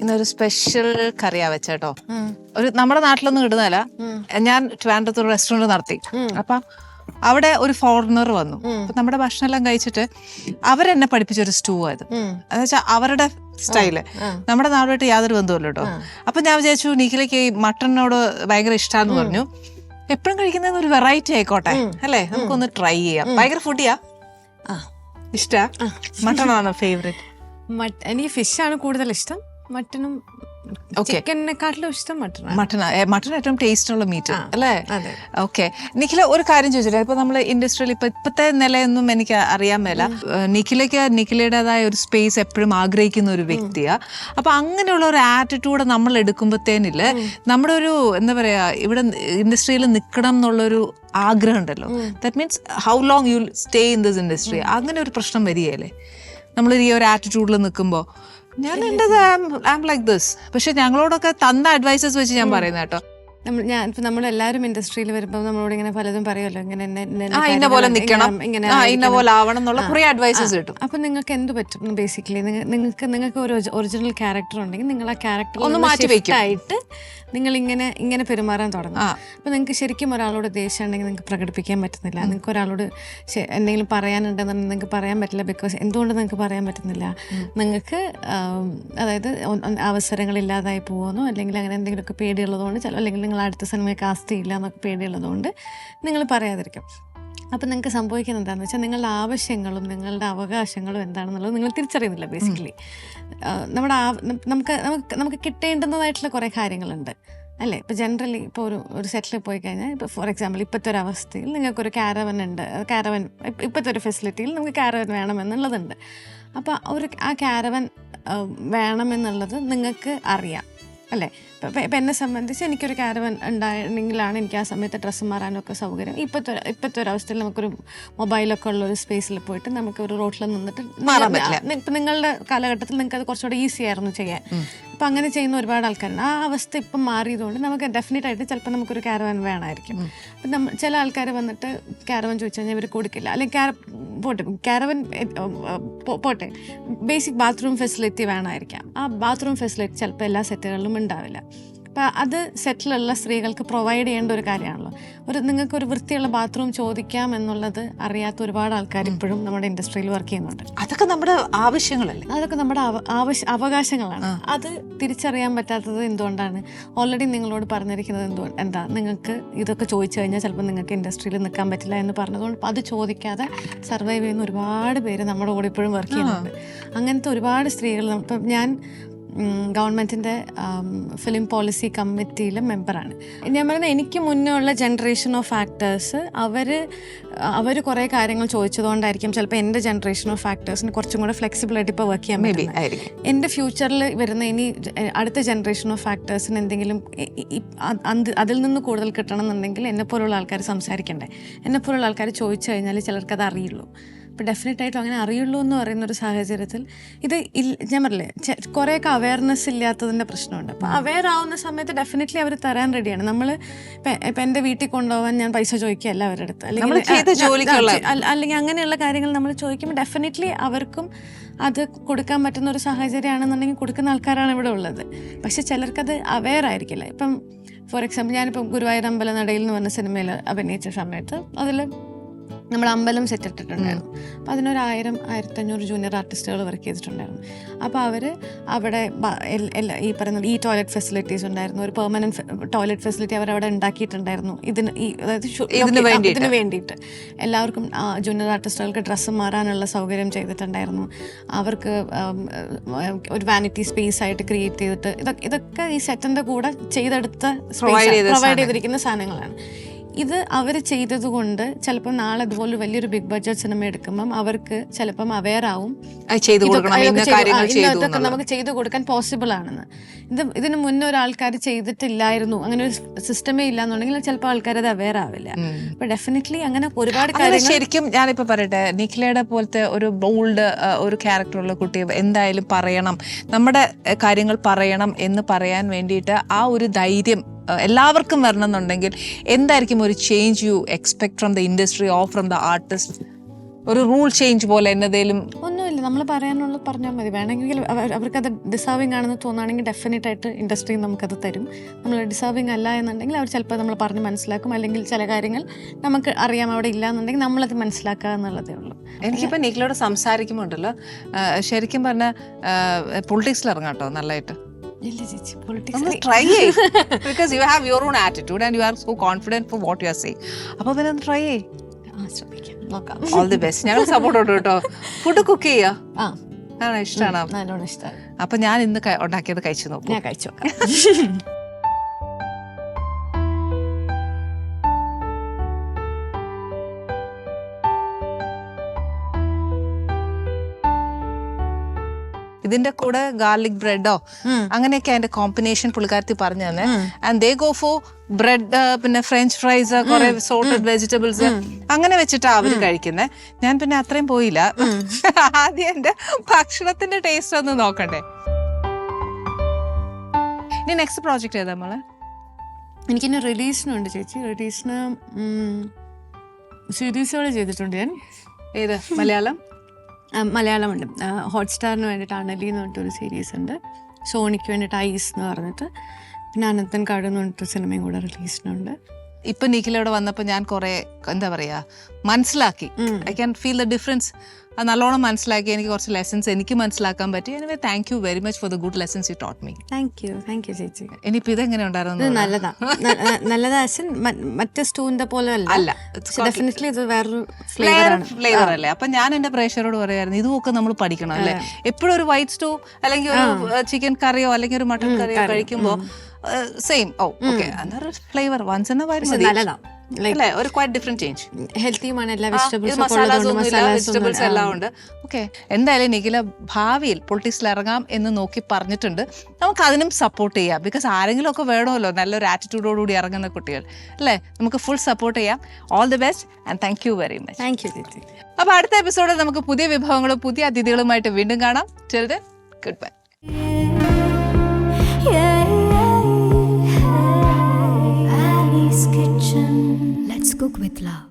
ഇന്നൊരു സ്പെഷ്യൽ കറിയാ വെച്ചേട്ടോ. ഒരു നമ്മുടെ നാട്ടിലൊന്നും കിട്ടുന്നതല്ല. ഞാൻ ട്രിവാൻഡ്രത്ത് ഒരു റെസ്റ്റോറന്റ് നടത്തി. അപ്പൊ അവിടെ ഒരു ഫോറിനർ വന്നു. അപ്പൊ നമ്മുടെ ഭക്ഷണം എല്ലാം കഴിച്ചിട്ട് അവരെന്നെ പഠിപ്പിച്ചൊരു സ്റ്റൂ ആയത്. എന്ന് വെച്ചാൽ അവരുടെ സ്റ്റൈല് നമ്മുടെ നാടുമായിട്ട് യാതൊരു ബന്ധവുമില്ല കേട്ടോ. അപ്പൊ ഞാൻ വിചാരിച്ചു നിഖിലേക്ക് ഈ മട്ടനോട് ഭയങ്കര ഇഷ്ടാന്ന് പറഞ്ഞു. എപ്പോഴും കഴിക്കുന്ന ഒരു വെറൈറ്റി ആയിക്കോട്ടെ അല്ലേ, നമുക്കൊന്ന് ട്രൈ ചെയ്യാം. ഭയങ്കര ഫുഡിയാ, ഇഷ്ടാ? മട്ടണാണോ ഫേവറേറ്റ്? എനിക്ക് ഫിഷാണ് കൂടുതൽ ഇഷ്ടം. മട്ടനും ചിക്കനെക്കാട്ടിലും ഇഷ്ടം മട്ടൺ ഏറ്റവും ടേസ്റ്റ് ഉള്ള മീറ്റ് അല്ലേ? ഓക്കെ. നിഖില ഒരു കാര്യം ചോദിച്ചിട്ട്, ഇപ്പൊ നമ്മള് ഇൻഡസ്ട്രിയിൽ ഇപ്പത്തെ നിലയൊന്നും എനിക്ക് അറിയാൻ മേല. നിഖിലയുടേതായ ഒരു സ്പേസ് എപ്പോഴും ആഗ്രഹിക്കുന്ന ഒരു വ്യക്തിയാ. അപ്പൊ അങ്ങനെയുള്ള ഒരു ആറ്റിറ്റ്യൂഡ് നമ്മൾ എടുക്കുമ്പോഴത്തേനില്ലേ, നമ്മുടെ ഒരു എന്താ പറയാ, ഇവിടെ ഇൻഡസ്ട്രിയിൽ നിൽക്കണം എന്നുള്ളൊരു ആഗ്രഹം ഉണ്ടല്ലോ. That means how long you stay in this industry. അങ്ങനെ ഒരു പ്രശ്നം വരികയല്ലേ നമ്മൾ ഈ ഒരു ആറ്റിറ്റ്യൂഡിൽ നിൽക്കുമ്പോൾ? ഞാൻ എൻ്റെത് ഐ ആം ലൈക്ക് ദിസ്. പക്ഷെ ഞങ്ങളോടൊക്കെ തന്ന അഡ്വൈസസ് വെച്ച് ഞാൻ പറയുന്നത് കേട്ടോ. നമ്മളെല്ലാവരും ഇൻഡസ്ട്രിയിൽ വരുമ്പോൾ നമ്മളോട് ഇങ്ങനെ പലതും പറയുമല്ലോ, ഇങ്ങനെ ഇന്ന പോലെ നിൽക്കണം, ഇന്ന പോലെ ആവണം എന്നുള്ള കുറെ അഡ്വൈസസ് കിട്ടും. അപ്പൊ നിങ്ങൾക്ക് എന്ത് പറ്റും? ബേസിക്കലി നിങ്ങൾക്ക് ഒരു ഒറിജിനൽ ക്യാരക്ടർ ഉണ്ടെങ്കിൽ നിങ്ങൾ ആ ക്യാരക്ടർ ഒന്ന് മാറ്റി വെക്കായിട്ട് നിങ്ങൾ ഇങ്ങനെ പെരുമാറാൻ തുടങ്ങും. അപ്പോൾ നിങ്ങൾക്ക് ശരിക്കും ഒരാളോട് ദേഷ്യം ഉണ്ടെങ്കിൽ നിങ്ങൾക്ക് പ്രകടിപ്പിക്കാൻ പറ്റുന്നില്ല. നിങ്ങൾക്ക് ഒരാളോട് എന്തെങ്കിലും പറയാനുണ്ടെന്നുണ്ടെങ്കിൽ നിങ്ങൾക്ക് പറയാൻ പറ്റില്ല. ബിക്കോസ് എന്തുകൊണ്ട് നിങ്ങൾക്ക് പറയാൻ പറ്റുന്നില്ല? നിങ്ങൾക്ക് അതായത് അവസരങ്ങളില്ലാതായി പോകുന്നു, അല്ലെങ്കിൽ അങ്ങനെ എന്തെങ്കിലുമൊക്കെ പേടിയുള്ളതുകൊണ്ട്, അല്ലെങ്കിൽ നിങ്ങൾ അടുത്ത സിനിമയെ കാസ്റ്റ് ചെയ്യില്ല എന്നൊക്കെ പേടിയുള്ളതുകൊണ്ട് നിങ്ങൾ പറയാതിരിക്കും. അപ്പം നിങ്ങൾക്ക് സംഭവിക്കുന്നത് എന്താണെന്ന് വെച്ചാൽ നിങ്ങളുടെ ആവശ്യങ്ങളും നിങ്ങളുടെ അവകാശങ്ങളും എന്താണെന്നുള്ളത് നിങ്ങൾ തിരിച്ചറിയുന്നില്ല. ബേസിക്കലി നമുക്ക് കിട്ടേണ്ടുന്നതായിട്ടുള്ള കുറേ കാര്യങ്ങളുണ്ട് അല്ലേ? ഇപ്പോൾ ജനറലി ഇപ്പോൾ ഒരു സെറ്റിൽ പോയി കഴിഞ്ഞാൽ, ഇപ്പോൾ ഫോർ എക്സാമ്പിൾ ഇപ്പോഴത്തെ ഒരു അവസ്ഥയിൽ നിങ്ങൾക്കൊരു കാരവൻ ഉണ്ട്. കാരവൻ ഇപ്പോഴത്തെ ഒരു ഫെസിലിറ്റിയിൽ നമുക്ക് കാരവൻ വേണമെന്നുള്ളതുണ്ട്. അപ്പോൾ ആ കാരവൻ വേണമെന്നുള്ളത് നിങ്ങൾക്ക് അറിയാം അല്ലേ? ഇപ്പം എന്നെ സംബന്ധിച്ച് എനിക്കൊരു കാരവൻ ഉണ്ടായിരുന്നെങ്കിലാണ് എനിക്ക് ആ സമയത്ത് ഡ്രസ്സ് മാറാനൊക്കെ സൗകര്യം. ഇപ്പോഴത്തെ ഒരു അവസ്ഥയിൽ നമുക്കൊരു മൊബൈലൊക്കെ ഉള്ളൊരു സ്പേസിൽ പോയിട്ട് നമുക്ക് ഒരു റോട്ടിൽ നിന്നിട്ട് ഇപ്പം നിങ്ങളുടെ കാലഘട്ടത്തിൽ നിങ്ങൾക്ക് അത് കുറച്ചുകൂടെ ഈസി ആയിരുന്നു ചെയ്യാൻ. അപ്പം അങ്ങനെ ചെയ്യുന്ന ഒരുപാട് ആൾക്കാരുണ്ട്. ആ അവസ്ഥ ഇപ്പം മാറിയതുകൊണ്ട് നമുക്ക് ഡെഫിനറ്റായിട്ട് ചിലപ്പോൾ നമുക്കൊരു കാരവൻ വേണമായിരിക്കും. അപ്പം ചില ആൾക്കാർ വന്നിട്ട് കാരവൻ ചോദിച്ചു കഴിഞ്ഞാൽ ഇവർ കൊടുക്കില്ല. അല്ലെങ്കിൽ കാരവൻ പോട്ടെ, ബേസിക് ബാത്റൂം ഫെസിലിറ്റി വേണമായിരിക്കാം. ആ ബാത്റൂം ഫെസിലിറ്റി ചിലപ്പോൾ എല്ലാ സെറ്റുകളിലും ഉണ്ടാവില്ല. അപ്പം അത് സെറ്റിലുള്ള സ്ത്രീകൾക്ക് പ്രൊവൈഡ് ചെയ്യേണ്ട ഒരു കാര്യമാണല്ലോ. നിങ്ങൾക്കൊരു വൃത്തിയുള്ള ബാത്റൂം ചോദിക്കാം എന്നുള്ളത് അറിയാത്ത ഒരുപാട് ആൾക്കാർ ഇപ്പോഴും നമ്മുടെ ഇൻഡസ്ട്രിയിൽ വർക്ക് ചെയ്യുന്നുണ്ട്. അതൊക്കെ നമ്മുടെ ആവശ്യങ്ങളല്ലേ? അതൊക്കെ നമ്മുടെ അവകാശങ്ങളാണ്. അത് തിരിച്ചറിയാൻ പറ്റാത്തത് എന്തുകൊണ്ടാണ്? ഓൾറെഡി നിങ്ങളോട് പറഞ്ഞിരിക്കുന്നത് എന്താ, നിങ്ങൾക്ക് ഇതൊക്കെ ചോദിച്ചു കഴിഞ്ഞാൽ ചിലപ്പോൾ നിങ്ങൾക്ക് ഇൻഡസ്ട്രിയിൽ നിൽക്കാൻ പറ്റില്ല എന്ന് പറഞ്ഞതുകൊണ്ട് അത് ചോദിക്കാതെ സർവൈവ് ചെയ്യുന്ന ഒരുപാട് പേര് നമ്മുടെ കൂടെ ഇപ്പോഴും വർക്ക് ചെയ്യുന്നുണ്ട്. അങ്ങനത്തെ ഒരുപാട് സ്ത്രീകൾ. ഇപ്പം ഞാൻ ഗവൺമെൻറ്റിൻ്റെ ഫിലിം പോളിസി കമ്മിറ്റിയിലെ മെമ്പറാണ്. ഞാൻ പറയുന്നത് എനിക്ക് മുന്നേ ഉള്ള ജനറേഷൻ ഓഫ് ആക്ടേഴ്സ് അവർ കുറേ കാര്യങ്ങൾ ചോദിച്ചതുകൊണ്ടായിരിക്കും ചിലപ്പോൾ എൻ്റെ ജനറേഷൻ ഓഫ് ആക്ടേഴ്സിന് കുറച്ചും കൂടെ ഫ്ലെക്സിബിളായിട്ട് ഇപ്പോൾ വർക്ക് ചെയ്യാൻ പറ്റും. എൻ്റെ ഫ്യൂച്ചറിൽ വരുന്ന ഇനി അടുത്ത ജനറേഷൻ ഓഫ് ആക്ടേഴ്സിന് എന്തെങ്കിലും അതിൽ നിന്ന് കൂടുതൽ കിട്ടണം എന്നുണ്ടെങ്കിൽ എന്നെപ്പോലുള്ള ആൾക്കാർ സംസാരിക്കണ്ടേ? എന്നെപ്പോലുള്ള ആൾക്കാർ ചോദിച്ചു കഴിഞ്ഞാൽ ചിലർക്കത് അറിയുള്ളൂ. അപ്പോൾ ഡെഫിനറ്റായിട്ടും അങ്ങനെ അറിയുള്ളൂ എന്ന് പറയുന്നൊരു സാഹചര്യത്തിൽ ഞാൻ പറഞ്ഞില്ലേ, കുറേയൊക്കെ അവയർനെസ് ഇല്ലാത്തതിൻ്റെ പ്രശ്നമുണ്ട്. അപ്പോൾ അവെയർ ആവുന്ന സമയത്ത് ഡെഫിനറ്റ്ലി അവർ തരാൻ റെഡിയാണ്. ഇപ്പം എൻ്റെ വീട്ടിൽ കൊണ്ടുപോകാൻ ഞാൻ പൈസ ചോദിക്കുകയല്ല അവരുടെ അടുത്ത്, അല്ലെങ്കിൽ അങ്ങനെയുള്ള കാര്യങ്ങൾ നമ്മൾ ചോദിക്കുമ്പോൾ ഡെഫിനറ്റ്ലി അവർക്കും അത് കൊടുക്കാൻ പറ്റുന്ന ഒരു സാഹചര്യമാണെന്നുണ്ടെങ്കിൽ കൊടുക്കുന്ന ആൾക്കാരാണ് ഇവിടെ ഉള്ളത്. പക്ഷെ ചിലർക്കത് അവെയർ ആയിരിക്കില്ല. ഇപ്പം ഫോർ എക്സാമ്പിൾ ഞാനിപ്പം ഗുരുവായൂർ അമ്പലനടയിൽ എന്ന് പറഞ്ഞ സിനിമയിൽ അഭിനയിച്ച സമയത്ത് അതിൽ നമ്മൾ അമ്പലം സെറ്റ് ഇട്ടിട്ടുണ്ടായിരുന്നു. അപ്പോൾ അതിനൊരു 1000-1500 ജൂനിയർ ആർട്ടിസ്റ്റുകൾ വർക്ക് ചെയ്തിട്ടുണ്ടായിരുന്നു. അപ്പോൾ അവർ അവിടെ ഈ പറയുന്ന ഈ ടോയ്ലറ്റ് ഫെസിലിറ്റീസ് ഉണ്ടായിരുന്നു. ഒരു പെർമനൻറ്റ് ടോയ്ലറ്റ് ഫെസിലിറ്റി അവരവിടെ ഉണ്ടാക്കിയിട്ടുണ്ടായിരുന്നു. ഇതിന് വേണ്ടിയിട്ട് എല്ലാവർക്കും ജൂനിയർ ആർട്ടിസ്റ്റുകൾക്ക് ഡ്രസ്സ് മാറാനുള്ള സൗകര്യം ചെയ്തിട്ടുണ്ടായിരുന്നു. അവർക്ക് ഒരു വാനിറ്റി സ്പേസ് ആയിട്ട് ക്രിയേറ്റ് ചെയ്തിട്ട് ഇതൊക്കെ ഈ സെറ്റിൻ്റെ കൂടെ പ്രൊവൈഡ് ചെയ്തിരിക്കുന്ന സാധനങ്ങളാണ്. ഇത് അവർ ചെയ്തതുകൊണ്ട് ചിലപ്പം നാളെ അതുപോലെ വലിയൊരു ബിഗ് ബഡ്ജറ്റ് സിനിമ എടുക്കുമ്പം അവർക്ക് ചിലപ്പം അവെയർ ആവും ഇതൊക്കെ നമുക്ക് ചെയ്തു കൊടുക്കാൻ പോസിബിൾ ആണെന്ന്. ഇതിന് മുന്നേ ഒരാൾക്കാർ ചെയ്തിട്ടില്ലായിരുന്നു, അങ്ങനെ ഒരു സിസ്റ്റമേ ഇല്ല എന്നുണ്ടെങ്കിൽ ചിലപ്പോൾ ആൾക്കാർ അത് അവെയർ ആവില്ല. അപ്പൊ ഡെഫിനറ്റ്ലി അങ്ങനെ ഒരുപാട് കാര്യങ്ങൾ. ശരിക്കും ഞാനിപ്പോൾ പറയട്ടെ, നിഖിലയുടെ പോലത്തെ ഒരു ബോൾഡ് ഒരു ക്യാരക്ടറുള്ള കുട്ടി എന്തായാലും പറയണം, നമ്മുടെ കാര്യങ്ങൾ പറയണം എന്ന് പറയാൻ വേണ്ടിയിട്ട് ആ ഒരു ധൈര്യം എല്ലാവർക്കും വരണം എന്നുണ്ടെങ്കിൽ എന്തായിരിക്കും ഒരു change you expect from the industry or from the artist? ഒരു റൂൾ ചേഞ്ച് പോലെ എന്നതേലും? ഒന്നുമില്ല, നമ്മൾ പറയാനുള്ളത് പറഞ്ഞാൽ മതി. വേണമെങ്കിൽ അവർക്കത് ഡിസേർവിംഗ് ആണെന്ന് തോന്നുകയാണെങ്കിൽ ഡെഫിനറ്റ് ആയിട്ട് ഇൻഡസ്ട്രി നമുക്കത് തരും. നമ്മൾ ഡിസേർവിംഗ് അല്ല എന്നുണ്ടെങ്കിൽ അവർ ചിലപ്പോൾ നമ്മൾ പറഞ്ഞ് മനസ്സിലാക്കും. അല്ലെങ്കിൽ ചില കാര്യങ്ങൾ നമുക്ക് അറിയാം അവിടെ ഇല്ല എന്നുണ്ടെങ്കിൽ നമ്മളത് മനസ്സിലാക്കുക എന്നുള്ളതേ ഉള്ളൂ. എനിക്കിപ്പോൾ നിഖിലോട് സംസാരിക്കുമ്പോൾ ഉണ്ടല്ലോ, ശരിക്കും പറഞ്ഞാൽ പൊളിറ്റിക്സിൽ ഇറങ്ങാം കേട്ടോ നല്ലതായിട്ട്. ഇല്ല ചേച്ചി, പൊളിറ്റിക്സ് ട്രൈ ചെയ്യും. Because you have your own attitude and you are so confident for what you are saying. അപ്പോൾ പിന്നെ ഒന്ന് ട്രൈ ചെയ്യും. ശ്രമിക്കാം, നോക്കാം. All the best. ഞങ്ങൾ സപ്പോർട്ട് ഉണ്ട് കേട്ടോ. ഫുഡ് കുക്ക് ചെയ്യാ ആണോ? ഇഷ്ടമാണോ? നല്ലോണം ഇഷ്ടമാണ്. അപ്പൊ ഞാൻ ഇന്ന് ഉണ്ടാക്കിയത് കഴിച്ചു നോക്കും. ഞാൻ കഴിച്ചു നോക്കാം. ഇതിന്റെ കൂടെ ഗാർലിക് ബ്രെഡോ അങ്ങനെയൊക്കെ അതിന്റെ കോമ്പിനേഷൻ പുള്ളിക്കാരത്തി പറഞ്ഞു തന്നെ. And they go for bread, പിന്നെ ഫ്രഞ്ച് ഫ്രൈസ്, കുറെ സോർട്ടഡ് വെജിറ്റബിൾസ് അങ്ങനെ വെച്ചിട്ടാണ് അവര് കഴിക്കുന്നത്. ഞാൻ പിന്നെ അത്രയും പോയില്ല. ആദ്യം എന്റെ ഭക്ഷണത്തിന്റെ ടേസ്റ്റ് ഒന്ന് നോക്കണ്ടേ. ഇനി നെക്സ്റ്റ് പ്രോജക്റ്റ് ഏതാ നമ്മള്? എനിക്കിന്നെ റിലീസിനുണ്ട് ചേച്ചി. റിലീസിന് സീരീസുകൾ ചെയ്തിട്ടുണ്ട് ഞാൻ. ഏത്? മലയാളം? മലയാളമുണ്ട്. ഹോട്ട്സ്റ്റാറിന് വേണ്ടിയിട്ട് അണലി എന്ന് പറഞ്ഞിട്ടൊരു സീരീസ് ഉണ്ട്. സോണിക്ക് വേണ്ടിയിട്ട് ഐസ് എന്ന് പറഞ്ഞിട്ട്, പിന്നെ അനന്തൻ കാട് എന്ന് പറഞ്ഞിട്ട് സിനിമയും കൂടെ റിലീസിനുണ്ട്. ഇപ്പൊ നിഖിലവിടെ വന്നപ്പോൾ ഞാൻ കുറെ എന്താ പറയാ മനസ്സിലാക്കി. I can feel the difference. അത് നല്ലോണം മനസ്സിലാക്കി. എനിക്ക് കുറച്ച് ലെസൺസ് എനിക്ക് മനസ്സിലാക്കാൻ പറ്റി. Anyway thank you very much for the good lessons you taught me. Thank you ചേച്ചി. ഇനിയിപ്പോൾ ഇതെങ്ങനെ ഉണ്ടായിരുന്നു? നല്ലതാ. മറ്റേ സ്റ്റൂവിന്റെ പോലെ അല്ല, ഡെഫിനറ്റ്ലി ഇത് വേറൊരു ഫ്ലേവർ അല്ലേ. അപ്പൊ ഞാൻ എന്റെ പ്രേക്ഷകരോട് പറയായിരുന്നു, ഇതുമൊക്കെ നമ്മൾ പഠിക്കണം അല്ലേ. എപ്പോഴും ഒരു വൈറ്റ് സ്റ്റൂ അല്ലെങ്കിൽ ഒരു ചിക്കൻ കറിയോ അല്ലെങ്കിൽ ഒരു മട്ടൺ കറിയോ കഴിക്കുമ്പോൾ സെയിം ഓക്കെ അതൊരു flavour once in a while അല്ലേ, ഒരു ക്വൈറ്റ് ഡിഫറെന്റ് ചേഞ്ച്. ഹെൽത്തിയുമാണ്. എല്ലാ വെജിറ്റബിൾസ് എല്ലാം ഉണ്ട്. ഓക്കെ, എന്തായാലും നിഖില ഭാവിയിൽ പൊളിറ്റിക്സിൽ ഇറങ്ങാം എന്ന് നോക്കി പറഞ്ഞിട്ടുണ്ട്. നമുക്ക് അതിനും സപ്പോർട്ട് ചെയ്യാം. ബിക്കോസ് ആരെങ്കിലും ഒക്കെ വേണമല്ലോ നല്ലൊരു ആറ്റിറ്റ്യൂഡോടുകൂടി ഇറങ്ങുന്ന കുട്ടികൾ അല്ലേ. നമുക്ക് ഫുൾ സപ്പോർട്ട് ചെയ്യാം. All the best and thank you very much. Thank you ചേച്ചി. അപ്പോൾ അടുത്ത എപ്പിസോഡിൽ നമുക്ക് പുതിയ വിഭവങ്ങളും പുതിയ അതിഥികളുമായിട്ട് വീണ്ടും കാണാം. Till then good bye.